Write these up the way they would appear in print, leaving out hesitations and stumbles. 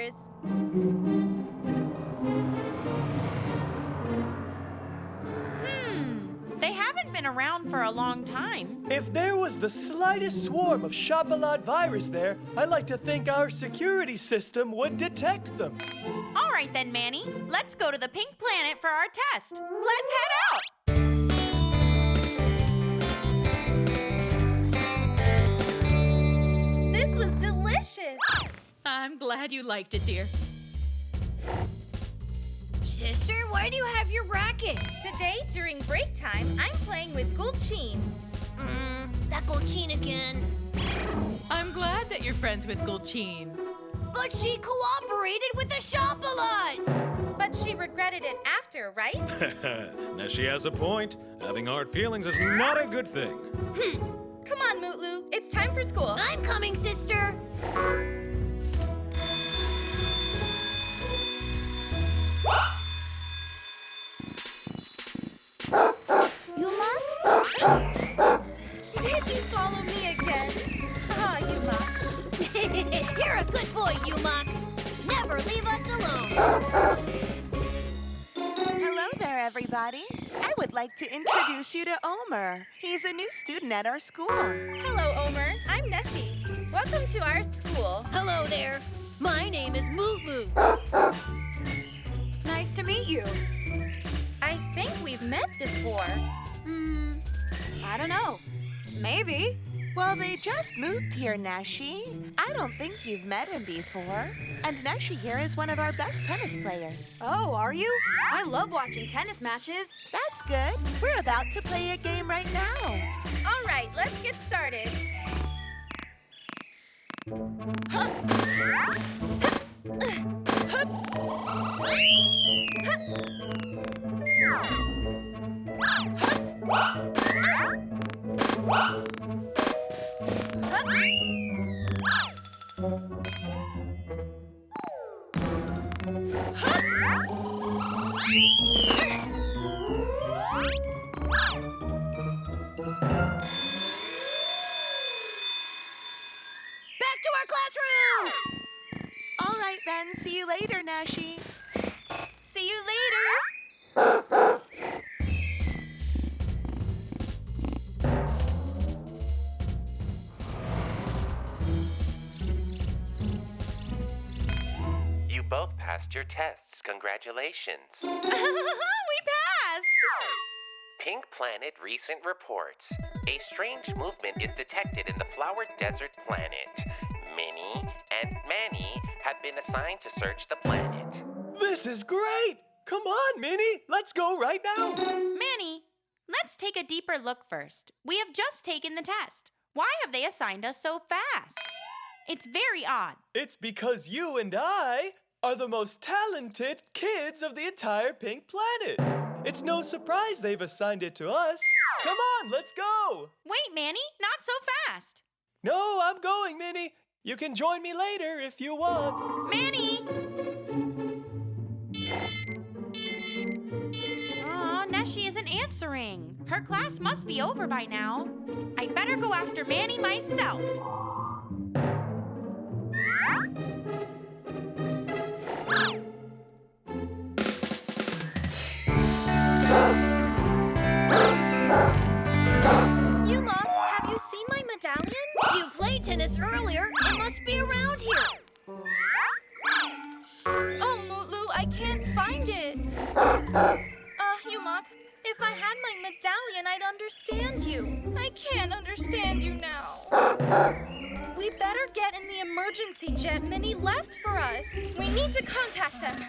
yours. They haven't been around for a long time. If there was the slightest swarm of Shopalot virus there, I like to think our security system would detect them. All right then, Manny. Let's go to the pink planet for our test. Let's head out. This was delicious. I'm glad you liked it, dear. Sister, why do you have your racket? Today, during break time, I'm playing with Gulchin. That Golchin again. I'm glad that you're friends with Gulchin. But she cooperated with the Shopalots! But she regretted it after, right? Neşe has a point. Having hard feelings is not a good thing. Come on, Mutlu. It's time for school. I'm coming, sister! Did you follow me again? Ah, Yuma. You're a good boy, Yumak. Never leave us alone. Hello there, everybody. I would like to introduce you to Omer. He's a new student at our school. Hello, Omer. I'm Neşe. Welcome to our school. Hello there. My name is Mutlu. Nice to meet you. I think we've met before. I don't know. Maybe. Well, they just moved here, Neşe. I don't think you've met him before. And Neşe here is one of our best tennis players. Oh, are you? I love watching tennis matches. That's good. We're about to play a game right now. All right, let's get started. Back to our classroom! All right, then. See you later, Neşe. See you later. You both passed your tests. Congratulations. We passed. Pink Planet recent reports. A strange movement is detected in the Flower Desert planet. Minnie and Manny have been assigned to search the planet. This is great! Come on, Minnie. Let's go right now. Manny, let's take a deeper look first. We have just taken the test. Why have they assigned us so fast? It's very odd. It's because you and I are the most talented kids of the entire pink planet. It's no surprise they've assigned it to us. Come on, let's go. Wait, Manny, not so fast. No, I'm going, Minnie. You can join me later if you want. Manny! Aw, Neşe isn't answering. Her class must be over by now. I better go after Manny myself. Yuma, have you seen my medallion? You played tennis earlier. It must be around here. Oh, Mutlu, I can't find it. Yuma, if I had my medallion, I'd understand you. I can't understand you now. We better get in the emergency jet Minnie left for us. We need to contact them.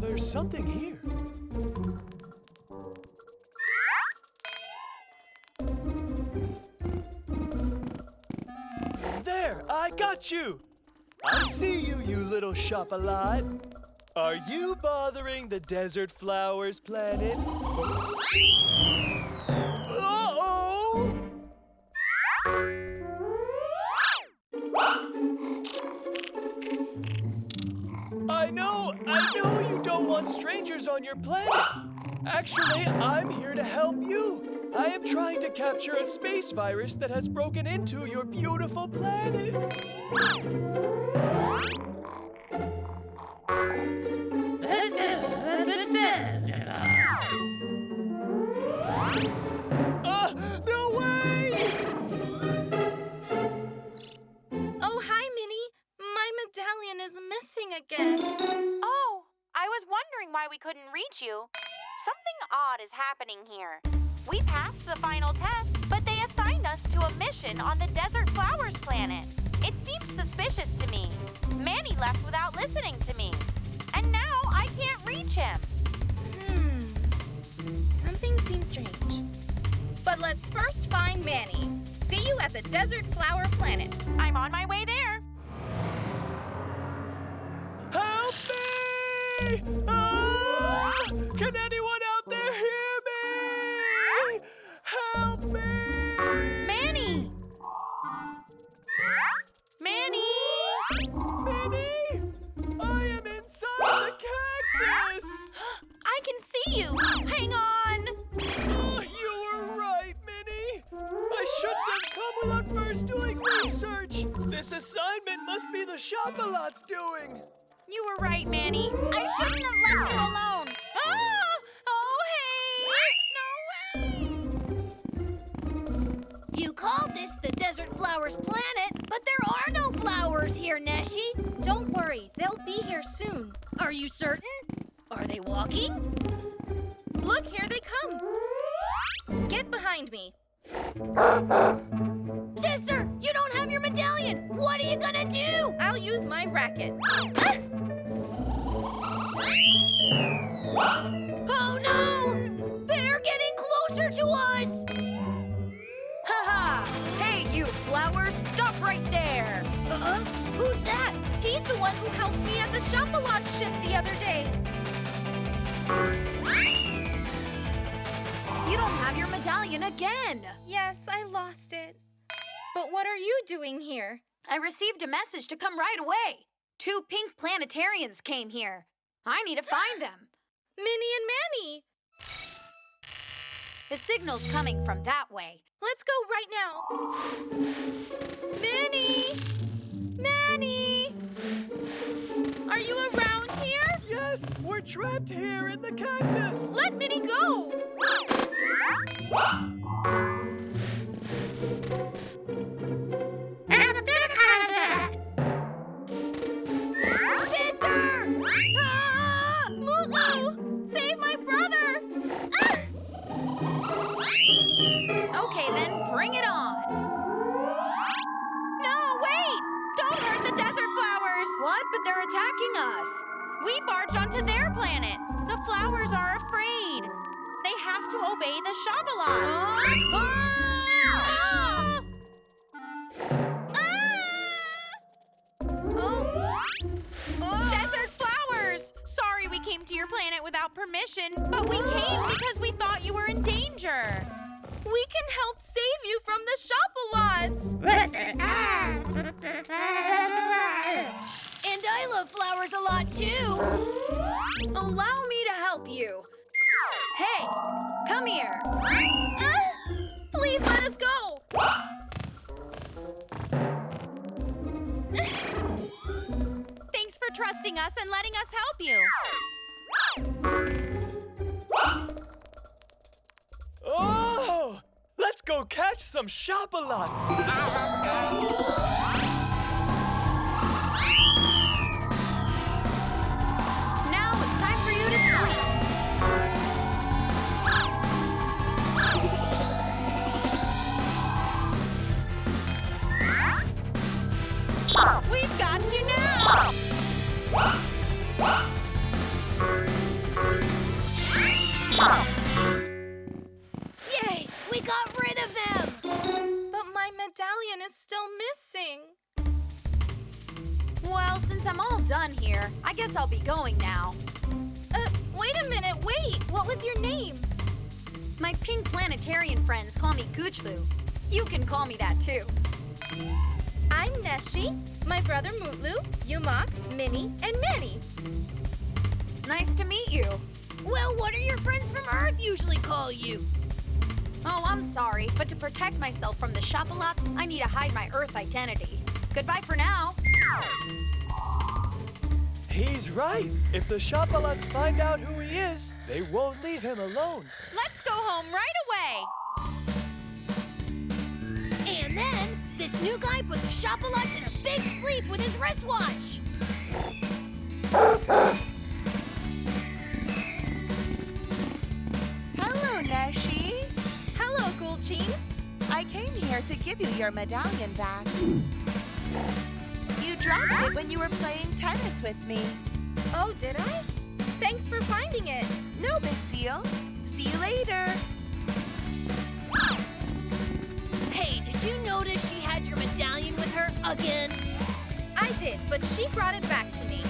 There's something here. There, I got you. I see you, you little Shopalot. Are you bothering the desert flowers planet? Uh-oh! I know you don't want strangers on your planet. Actually, I'm here to help you. I am trying to capture a space virus that has broken into your beautiful planet. No way! Oh, hi, Minnie. My medallion is missing again. Oh, I was wondering why we couldn't reach you. Something odd is happening here. We passed the final test, but they assigned us to a mission on the Desert Flowers planet. It seems suspicious to me. Manny left without listening to me. And now I can't reach him. Something seems strange. But let's first find Manny. See you at the Desert Flower Planet. I'm on my way there. Help me! Ah! Can anyone out there hear me? Help me! Manny! Manny! Minnie! I am inside the cactus! I can see you! Hang on! Oh, you were right, Minnie! I shouldn't have come without first doing research! This assignment must be the Shop-a-Lot's doing! You were right, Manny. I shouldn't have left you alone. Ah! Oh, hey! No way! You called this the Desert Flowers Planet, but there are no flowers here, Neşe. Don't worry, they'll be here soon. Are you certain? Are they walking? Look, here they come. Get behind me. Sister, you don't have your medallion. What are you gonna do? I'll use my racket. Oh no! They're getting closer to us! Ha-ha! Hey, you flowers, stop right there. Who's that? He's the one who helped me at the Shop-a-Lot ship the other day. You don't have your medallion again. Yes, I lost it. But what are you doing here? I received a message to come right away. 2 pink planetarians came here. I need to find them. Minnie and Manny. The signal's coming from that way. Let's go right now. Minnie! Manny! Are you around here? Yes, we're trapped here in the cactus! Let Minnie go! Sister! Ah! Mutlu! Save my brother! Ah! Okay, then, bring it on. No, wait! Don't hurt the desert flowers! What? But they're attacking us. We barged onto their planet. The flowers are afraid. They have to obey the Shop-a-Lots. Desert flowers! Sorry we came to your planet without permission, but we came because we thought you were in danger. We can help save you from the Shop-a-Lots! And I love flowers a lot, too. Allow me to help you. Hey, come here. Please let us go! Thanks for trusting us and letting us help you. Oh! Let's go catch some Shop-a-Lots! Now it's time for you to sleep. We've got you now! Yay, we got rid of them. But my medallion is still missing. Well, since I'm all done here, I guess I'll be going now. Wait a minute, wait! What was your name? My pink planetarian friends call me Goochlu. You can call me that too. I'm Neşe, my brother Mutlu, Yumak, Minnie, and Manny. Nice to meet you. Well, what do your friends from Earth usually call you? Oh, I'm sorry, but to protect myself from the Shopalots, I need to hide my Earth identity. Goodbye for now. He's right. If the Shopalots find out who he is, they won't leave him alone. Let's go home right away. And then, this new guy put the Shopalots in a big sleep with his wristwatch. Hello, Neşe. Hello, Gulchin. I came here to give you your medallion back. You dropped it when you were playing tennis with me. Oh, did I? Thanks for finding it. No big deal. See you later. Hey, did you notice she had your medallion with her again? I did, but she brought it back to me.